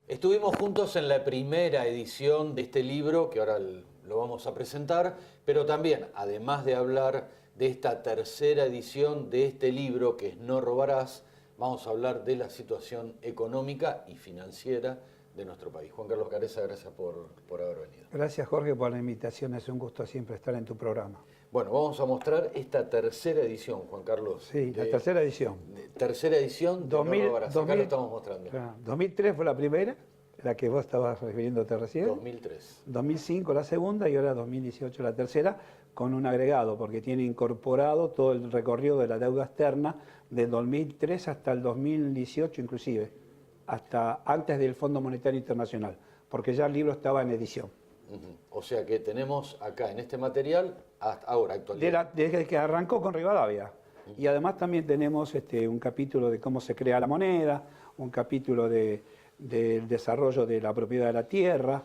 Estuvimos juntos en la primera edición de este libro, que ahora lo vamos a presentar, pero también, además de hablar de esta tercera edición de este libro, que es No robarás, vamos a hablar de la situación económica y financiera de nuestro país. Juan Carlos Careza, gracias por haber venido. Gracias, Jorge, por la invitación. Es un gusto siempre estar en tu programa. Bueno, vamos a mostrar esta tercera edición, Juan Carlos. Sí, la tercera edición. Tercera edición de No robarás. Acá lo estamos mostrando. Claro, 2003 fue la primera, la que vos estabas refiriéndote recién. 2003. 2005 la segunda y ahora 2018 la tercera, con un agregado, porque tiene incorporado todo el recorrido de la deuda externa del 2003 hasta el 2018 inclusive, hasta antes del Fondo Monetario Internacional, porque ya el libro estaba en edición. O sea que tenemos acá en este material, hasta ahora, actualidad. Desde que arrancó con Rivadavia. Y además también tenemos un capítulo de cómo se crea la moneda, un capítulo del desarrollo de la propiedad de la tierra,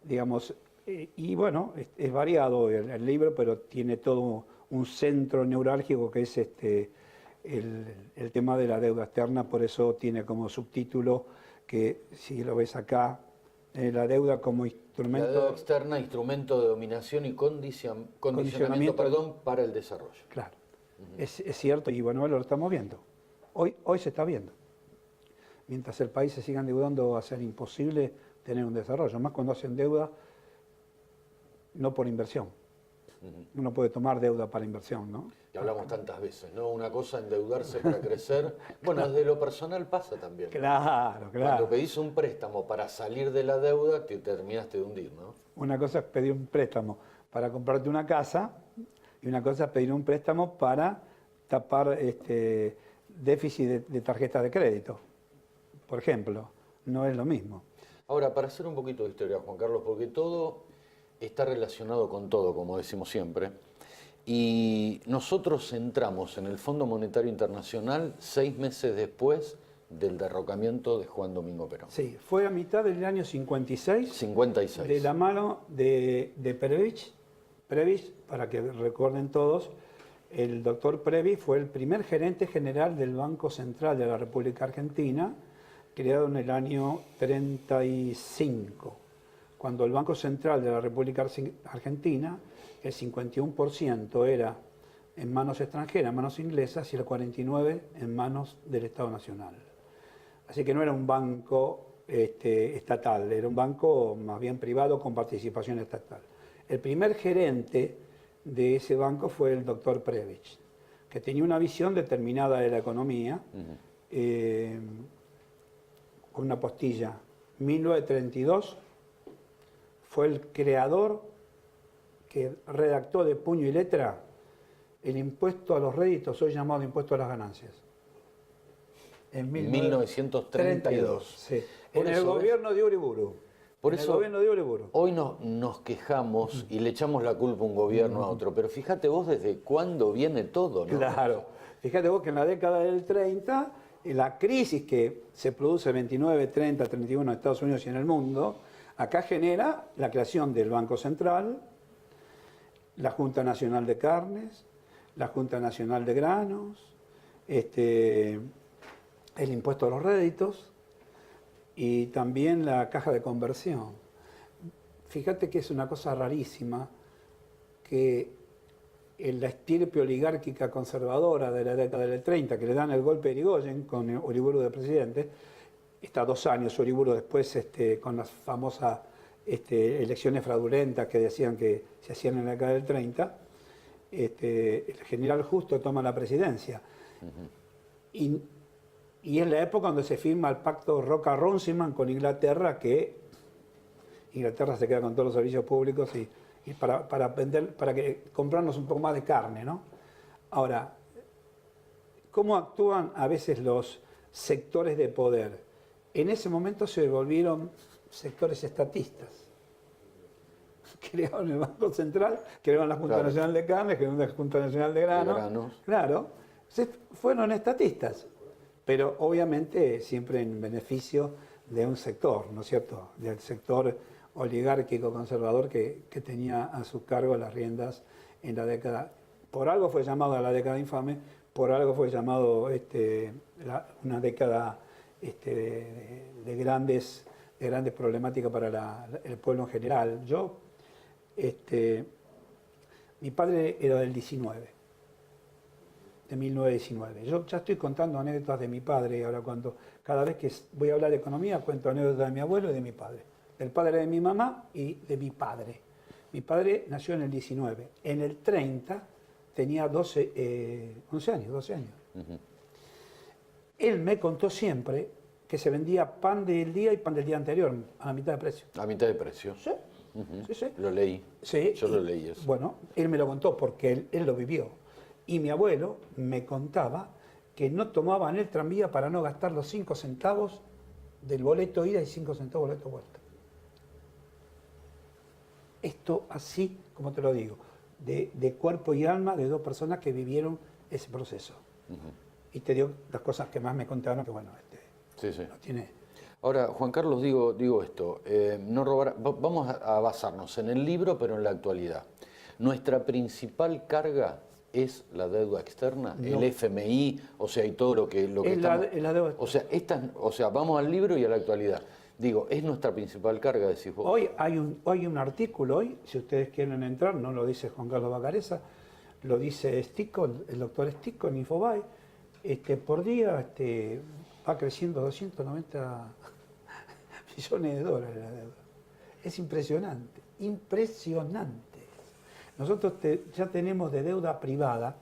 digamos, y bueno, es variado el libro, pero tiene todo un centro neurálgico que es el tema de la deuda externa, por eso tiene como subtítulo que, si lo ves acá, la deuda como instrumento... La deuda externa, instrumento de dominación y condicionamiento para el desarrollo. Claro, es cierto, y bueno, lo estamos viendo. Hoy se está viendo. Mientras el país se siga endeudando, va a ser imposible tener un desarrollo, más cuando hacen deuda no por inversión. Uno puede tomar deuda para inversión, ¿no? Y hablamos tantas veces, ¿no? Una cosa endeudarse para crecer. Bueno, desde lo personal pasa también. Claro, claro. Cuando pedís un préstamo para salir de la deuda, te terminaste de hundir, ¿no? Una cosa es pedir un préstamo para comprarte una casa y una cosa es pedir un préstamo para tapar déficit de tarjeta de crédito, por ejemplo. No es lo mismo. Ahora, para hacer un poquito de historia, Juan Carlos, porque todo está relacionado con todo, como decimos siempre, y nosotros entramos en el Fondo Monetario Internacional 6 meses después del derrocamiento de Juan Domingo Perón. Sí, fue a mitad del año 56. 56. De la mano de Prebisch. Prebisch, para que recuerden todos, el doctor Prebisch fue el primer gerente general del Banco Central de la República Argentina, creado en el año 35. Cuando el Banco Central de la República Argentina, el 51% era en manos extranjeras, en manos inglesas, y el 49% en manos del Estado Nacional. Así que no era un banco estatal, era un banco más bien privado con participación estatal. El primer gerente de ese banco fue el doctor Prebisch, que tenía una visión determinada de la economía, con una postilla. 1932 fue el creador que redactó de puño y letra el impuesto a los réditos, hoy llamado impuesto a las ganancias. En 1932. Sí. En el gobierno de Uriburu. Por eso hoy nos quejamos y le echamos la culpa a un gobierno a otro, pero fíjate vos desde cuándo viene todo, ¿no? Claro. Fíjate vos que en la década del 30, la crisis que se produce 29, 30, 31 en Estados Unidos y en el mundo, acá genera la creación del Banco Central, la Junta Nacional de Carnes, la Junta Nacional de Granos, el impuesto a los réditos y también la caja de conversión. Fíjate que es una cosa rarísima que en la estirpe oligárquica conservadora de la década del 30, que le dan el golpe de Irigoyen con Uriburu de presidente, está 2 años Uriburu después con las famosas elecciones fraudulentas que decían que se hacían en la década del 30, el general Justo toma la presidencia. Y es la época donde se firma el pacto Roca-Runciman con Inglaterra, que Inglaterra se queda con todos los servicios públicos y para comprarnos un poco más de carne, ¿no? Ahora, ¿cómo actúan a veces los sectores de poder? En ese momento se volvieron sectores estatistas. Crearon el Banco Central, crearon la Junta Nacional de Carnes, crearon la Junta Nacional de Granos. Claro, fueron estatistas, pero obviamente siempre en beneficio de un sector, ¿no es cierto? Del sector oligárquico conservador que tenía a su cargo las riendas en la década. Por algo fue llamada la década infame, por algo fue llamado una década de grandes grandes problemáticas para el pueblo en general. Mi padre era del 19, de 1919. Yo ya estoy contando anécdotas de mi padre, ahora cada vez que voy a hablar de economía cuento anécdotas de mi abuelo y de mi padre, del padre de mi mamá y de mi padre. Mi padre nació en el 19, en el 30 tenía 11 años, 12 años. Ujú. Él me contó siempre que se vendía pan del día y pan del día anterior, a la mitad de precio. A mitad de precio. ¿Sí? Ujú. Sí, sí. Lo leí. Sí, Yo lo leí eso. Bueno, él me lo contó porque él lo vivió. Y mi abuelo me contaba que no tomaban el tranvía para no gastar los 5 centavos del boleto ida y 5 centavos boleto vuelta. Esto así, como te lo digo, de cuerpo y alma de dos personas que vivieron ese proceso. Ujú. Y te digo las cosas que más me contaron, que bueno, Sí, sí. no tiene... Ahora, Juan Carlos, digo esto, no robar, vamos a basarnos en el libro, pero en la actualidad. Nuestra principal carga es la deuda externa, No. el FMI, o sea, y todo lo que Es la deuda. o sea, vamos al libro y a la actualidad. Digo, es nuestra principal carga, decís vos. Hoy hay un artículo, si ustedes quieren entrar, no lo dice Juan Carlos Bacareza, lo dice Stico, el doctor Stico en Infobae, por día va creciendo 290 millones de dólares la deuda. Es impresionante, impresionante. Nosotros ya tenemos de deuda privada,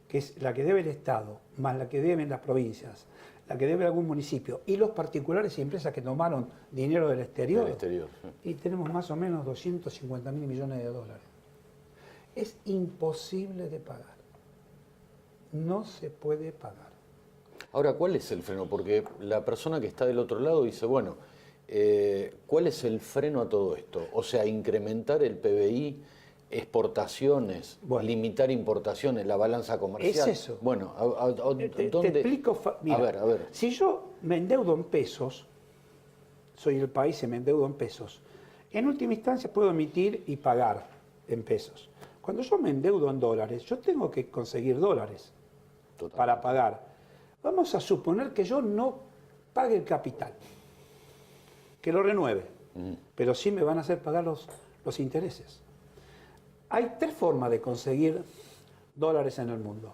que es la que debe el Estado, más la que deben las provincias, la que debe algún municipio, y los particulares y empresas que tomaron dinero del exterior, sí. y tenemos más o menos 250.000 millones de dólares. Es imposible de pagar. No se puede pagar. Ahora, ¿cuál es el freno? Porque la persona que está del otro lado dice, bueno, ¿cuál es el freno a todo esto? O sea, incrementar el PBI, exportaciones, Bueno. limitar importaciones, la balanza comercial. Es eso. Bueno, Te ¿dónde? explico. Mira, a ver. Si yo me endeudo en pesos, soy el país y me endeudo en pesos, en última instancia puedo emitir y pagar en pesos. Cuando yo me endeudo en dólares, yo tengo que conseguir dólares Total. para pagar. Vamos a suponer que yo no pague el capital, que lo renueve, pero sí me van a hacer pagar los intereses. Hay 3 formas de conseguir dólares en el mundo: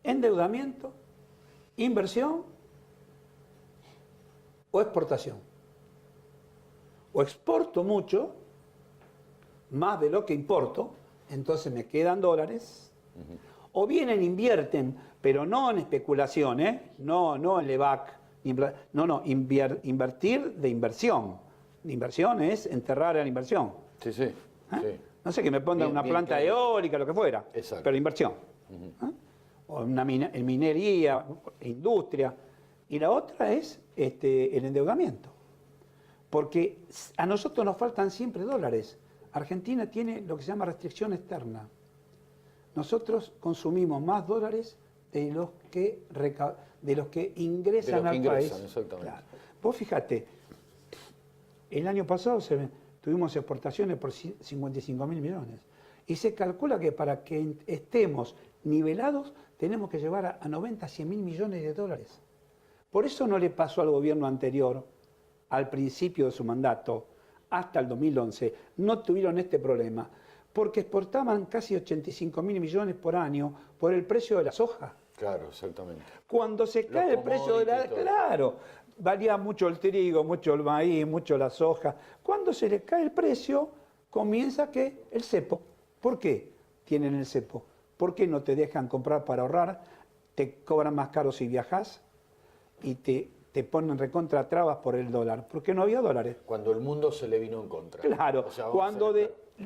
endeudamiento, inversión o exportación. O exporto mucho, más de lo que importo, entonces me quedan dólares. O vienen, invierten, pero no en especulación, no en LEVAC, invertir de inversión. La inversión es enterrar a la inversión. Sí, sí. No sé, que me pongan una planta eólica, lo que fuera, Exacto. pero inversión. O en minería, industria. Y la otra es el endeudamiento. Porque a nosotros nos faltan siempre dólares. Argentina tiene lo que se llama restricción externa. Nosotros consumimos más dólares de los que ingresan al país. Exactamente. Claro. Vos fíjate, el año pasado tuvimos exportaciones por 55.000 millones. Y se calcula que para que estemos nivelados tenemos que llevar a 90, 100.000 millones de dólares. Por eso no le pasó al gobierno anterior, al principio de su mandato, hasta el 2011, no tuvieron este problema, porque exportaban casi 85.000 millones por año por el precio de la soja. Claro, exactamente. Cuando se cae el precio de la... Claro, valía mucho el trigo, mucho el maíz, mucho la soja. Cuando se le cae el precio, comienza el cepo. ¿Por qué tienen el cepo? ¿Por qué no te dejan comprar para ahorrar? Te cobran más caro si viajas y te ponen recontra trabas por el dólar. Porque no había dólares. Cuando el mundo se le vino en contra. Claro, O sea, cuando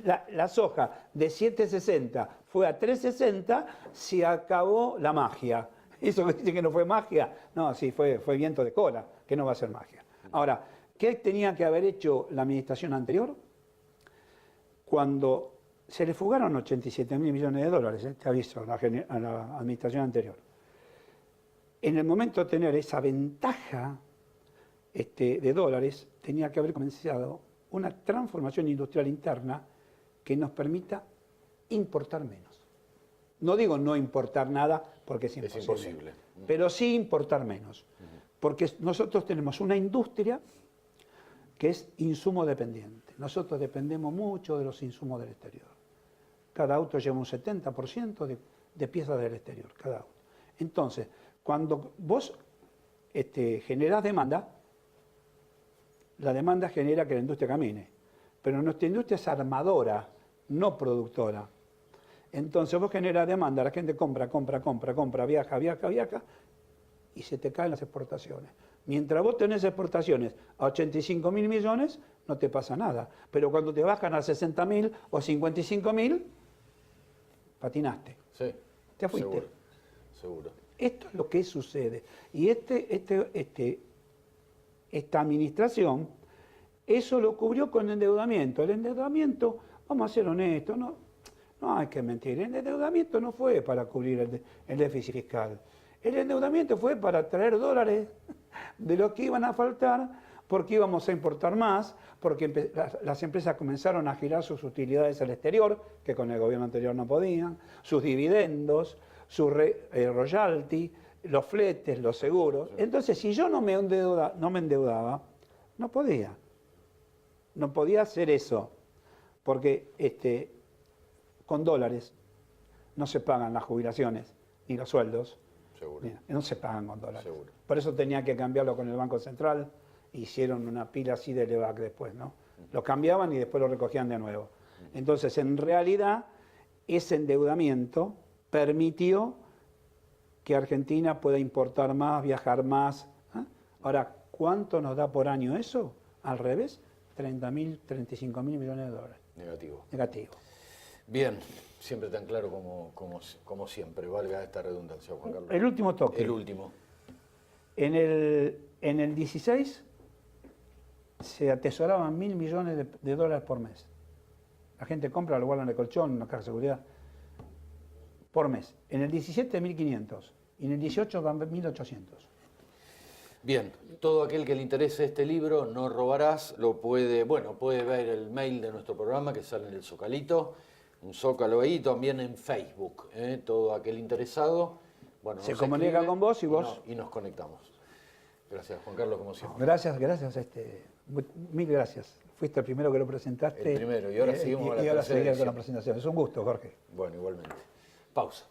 la soja de 7.60 fue a 3.60, se acabó la magia. Eso que dice que no fue magia, no, sí, fue viento de cola, que no va a ser magia. Ahora, ¿qué tenía que haber hecho la administración anterior? Cuando se le fugaron 87.000 millones de dólares, te aviso, a la administración anterior. En el momento de tener esa ventaja de dólares, tenía que haber comenzado una transformación industrial interna que nos permita importar menos. No digo no importar nada porque es imposible. Pero sí importar menos. Porque nosotros tenemos una industria que es insumo dependiente. Nosotros dependemos mucho de los insumos del exterior. Cada auto lleva un 70% de piezas del exterior, cada auto. Entonces, cuando vos generás demanda, la demanda genera que la industria camine. Pero nuestra industria es armadora, no productora. Entonces vos generás demanda, la gente compra, viaja, y se te caen las exportaciones. Mientras vos tenés exportaciones a 85.000 millones, no te pasa nada. Pero cuando te bajan a 60.000 o 55.000, patinaste. Sí, te fuiste. Seguro. Esto es lo que sucede. Y esta administración, eso lo cubrió con endeudamiento. El endeudamiento, vamos a ser honestos, no hay que mentir, el endeudamiento no fue para cubrir el déficit fiscal. El endeudamiento fue para traer dólares de lo que iban a faltar, porque íbamos a importar más, porque las empresas comenzaron a girar sus utilidades al exterior, que con el gobierno anterior no podían, sus dividendos, su royalty, los fletes, los seguros. Entonces, si yo no me endeudaba, no podía. No podía hacer eso, porque con dólares no se pagan las jubilaciones ni los sueldos. Seguro. Mira, no se pagan con dólares. Seguro. Por eso tenía que cambiarlo con el Banco Central. Hicieron una pila así de LEVAC después, ¿no? Lo cambiaban y después lo recogían de nuevo. Entonces, en realidad, ese endeudamiento permitió que Argentina pueda importar más, viajar más. ¿Eh? Ahora, ¿cuánto nos da por año eso? Al revés, 35.000 millones de dólares. Negativo. Bien, siempre tan claro como siempre, valga esta redundancia, Juan Carlos. El último toque. El último. En el 16 se atesoraban 1.000 millones de dólares por mes. La gente compra, lo guarda en el colchón, en la caja de seguridad, por mes. En el 17, 1.500. Y en el 18, 1.800. Bien, todo aquel que le interese este libro, No robarás, puede ver el mail de nuestro programa que sale en el Zocalito, un Zócalo ahí, también en Facebook. Todo aquel interesado, se comunica con vos y vos. Y nos conectamos. Gracias, Juan Carlos, como siempre. Gracias, mil gracias. Fuiste el primero que lo presentaste. El primero, y ahora seguimos con la y ahora tercera seguimos con la edición. presentación. Es un gusto, Jorge. Bueno, igualmente. Pausa.